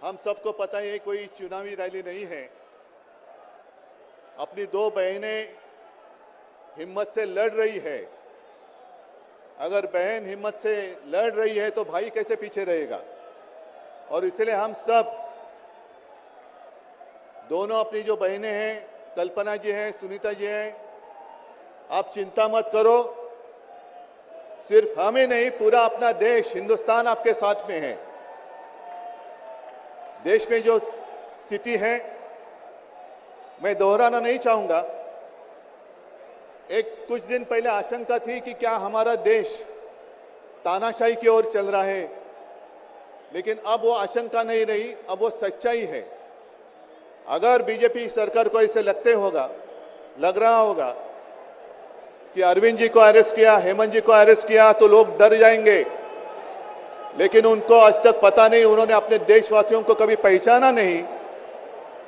हम सबको पता है कोई चुनावी रैली नहीं है। अपनी दो बहनें हिम्मत से लड़ रही है। अगर बहन हिम्मत से लड़ रही है तो भाई कैसे पीछे रहेगा। और इसलिए हम सब दोनों अपनी जो बहनें हैं, कल्पना जी हैं, सुनीता जी हैं, आप चिंता मत करो। सिर्फ हमें नहीं, पूरा अपना देश हिंदुस्तान आपके साथ में है। देश में जो स्थिति है मैं दोहराना नहीं चाहूंगा। कुछ दिन पहले आशंका थी कि क्या हमारा देश तानाशाही की ओर चल रहा है, लेकिन अब वो आशंका नहीं रही, अब वो सच्चाई है। अगर बीजेपी सरकार को ऐसे लग रहा होगा कि अरविंद जी को अरेस्ट किया, हेमंत जी को अरेस्ट किया तो लोग डर जाएंगे, लेकिन उनको आज तक पता नहीं, उन्होंने अपने देशवासियों को कभी पहचाना नहीं।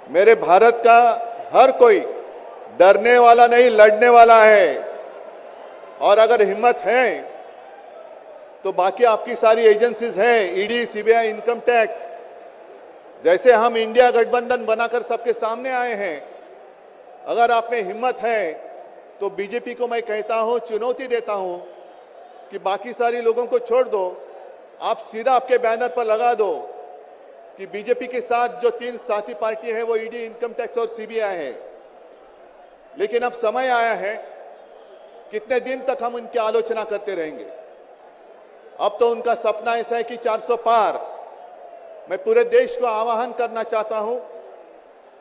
मेरे भारत का हर कोई डरने वाला नहीं, लड़ने वाला है। और अगर हिम्मत है तो बाकी आपकी सारी एजेंसीज हैं, ईडी, सीबीआई, इनकम टैक्स, जैसे हम इंडिया गठबंधन बनाकर सबके सामने आए हैं। अगर आप में हिम्मत है तो बीजेपी को मैं कहता हूं, चुनौती देता हूं कि बाकी सारी लोगों को छोड़ दो, आप सीधा आपके बैनर पर लगा दो कि बीजेपी के साथ जो 3 साथी पार्टी है वो ईडी, इनकम टैक्स और सीबीआई है। लेकिन अब समय आया है, कितने दिन तक हम उनकी आलोचना करते रहेंगे। अब तो उनका सपना ऐसा है कि 400 पार। मैं पूरे देश को आह्वान करना चाहता हूं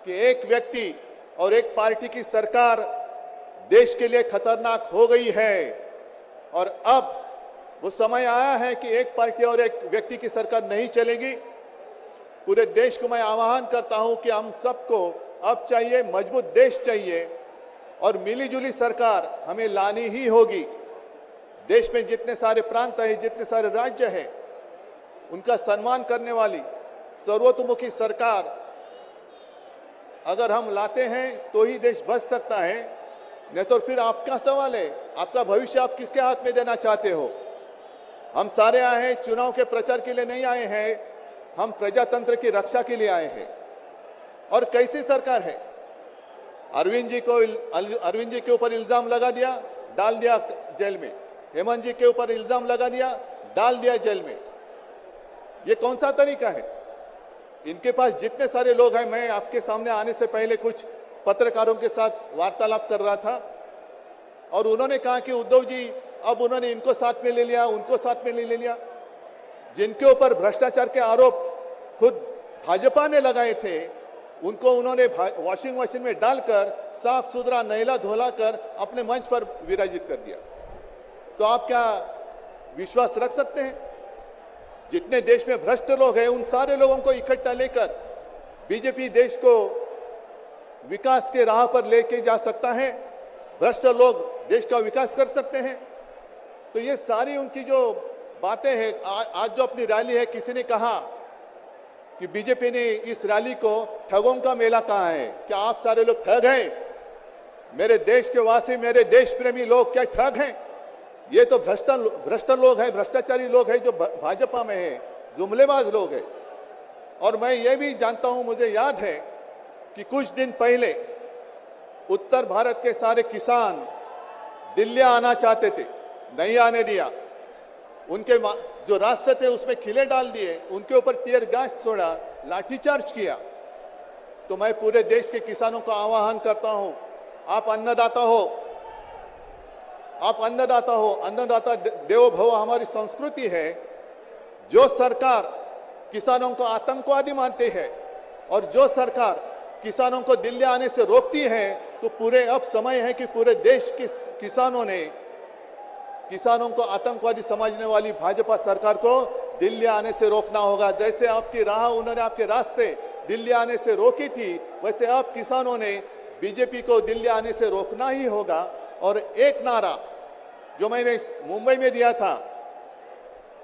कि एक व्यक्ति और एक पार्टी की सरकार देश के लिए खतरनाक हो गई है, और अब वो समय आया है कि एक पार्टी और एक व्यक्ति की सरकार नहीं चलेगी। पूरे देश को मैं आह्वान करता हूं कि हम सबको अब चाहिए, मजबूत देश चाहिए, और मिलीजुली सरकार हमें लानी ही होगी। देश में जितने सारे प्रांत हैं, जितने सारे राज्य हैं, उनका सम्मान करने वाली सर्वतोमुखी सरकार अगर हम लाते हैं तो ही देश बच सकता है, नहीं तो फिर आपका सवाल है, आपका भविष्य आप किसके हाथ में देना चाहते हो। हम सारे आए हैं चुनाव के प्रचार के लिए नहीं आए हैं, हम प्रजातंत्र की रक्षा के लिए आए हैं। और कैसी सरकार है, अरविंद जी के ऊपर इल्जाम लगा दिया, डाल दिया जेल में। हेमंत जी के ऊपर इल्जाम लगा दिया, डाल दिया जेल में। ये कौन सा तरीका है। इनके पास जितने सारे लोग हैं, मैं आपके सामने आने से पहले कुछ पत्रकारों के साथ वार्तालाप कर रहा था और उन्होंने कहा कि उद्धव जी अब उन्होंने इनको साथ में ले लिया, उनको साथ में ले लिया। जिनके ऊपर भ्रष्टाचार के आरोप खुद भाजपा ने लगाए थे, उनको उन्होंने वॉशिंग मशीन में डालकर साफ सुथरा नहला धोला कर अपने मंच पर विराजित कर दिया। तो आप क्या विश्वास रख सकते हैं। जितने देश में भ्रष्ट लोग हैं, उन सारे लोगों को इकट्ठा लेकर बीजेपी देश को विकास के राह पर लेके जा सकता है। भ्रष्ट लोग देश का विकास कर सकते हैं। तो ये सारी उनकी जो बातें हैं, आज जो अपनी रैली है, किसी ने कहा कि बीजेपी ने इस रैली को ठगों का मेला कहा है। क्या आप सारे लोग ठग हैं। मेरे देश के वासी, मेरे देश प्रेमी लोग क्या ठग हैं। ये तो भ्रष्ट लोग हैं, भ्रष्टाचारी लोग हैं जो भाजपा में है, जुमलेबाज लोग हैं। और मैं ये भी जानता हूं, मुझे याद है कि कुछ दिन पहले उत्तर भारत के सारे किसान दिल्ली आना चाहते थे, नहीं आने दिया। उनके जो रास्ते थे उसमें खिले डाल दिए, उनके ऊपर टीयर गैस छोड़ा, लाठीचार्ज किया। तो मैं पूरे देश के किसानों का आह्वान करता हूं, आप अन्नदाता हो, अन्नदाता देवो भव हमारी संस्कृति है। जो सरकार किसानों को आतंकवादी मानती है और जो सरकार किसानों को दिल्ली आने से रोकती है, तो अब समय है कि पूरे देश के किसानों को आतंकवादी समझने वाली भाजपा सरकार को दिल्ली आने से रोकना होगा। जैसे आपकी राह, उन्होंने आपके रास्ते दिल्ली आने से रोकी थी, वैसे अब किसानों ने बीजेपी को दिल्ली आने से रोकना ही होगा। और एक नारा जो मैंने मुंबई में दिया था,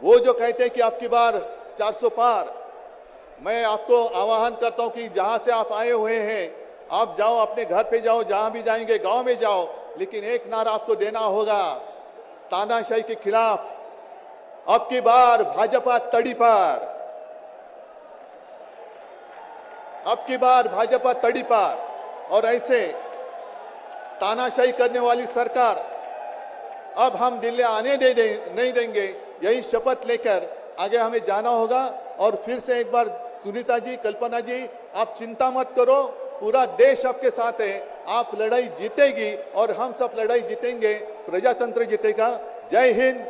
वो जो कहते हैं कि आपकी बार 400 पार, मैं आपको आह्वान करता हूं कि जहां से आप आए हुए हैं, आप जाओ, अपने घर पे जाओ, जहां भी जाएंगे, गांव में जाओ, लेकिन एक नारा आपको देना होगा तानाशाही के खिलाफ, अब की बार भाजपा तड़ी पर। अब की बार भाजपा तड़ीपार और ऐसे तानाशाही करने वाली सरकार अब हम दिल्ली आने नहीं देंगे। यही शपथ लेकर आगे हमें जाना होगा। और फिर से एक बार सुनीता जी, कल्पना जी, आप चिंता मत करो, पूरा देश आपके साथ है। आप लड़ाई जीतेगी और हम सब लड़ाई जीतेंगे, प्रजातंत्र जीतेगा। जय हिंद।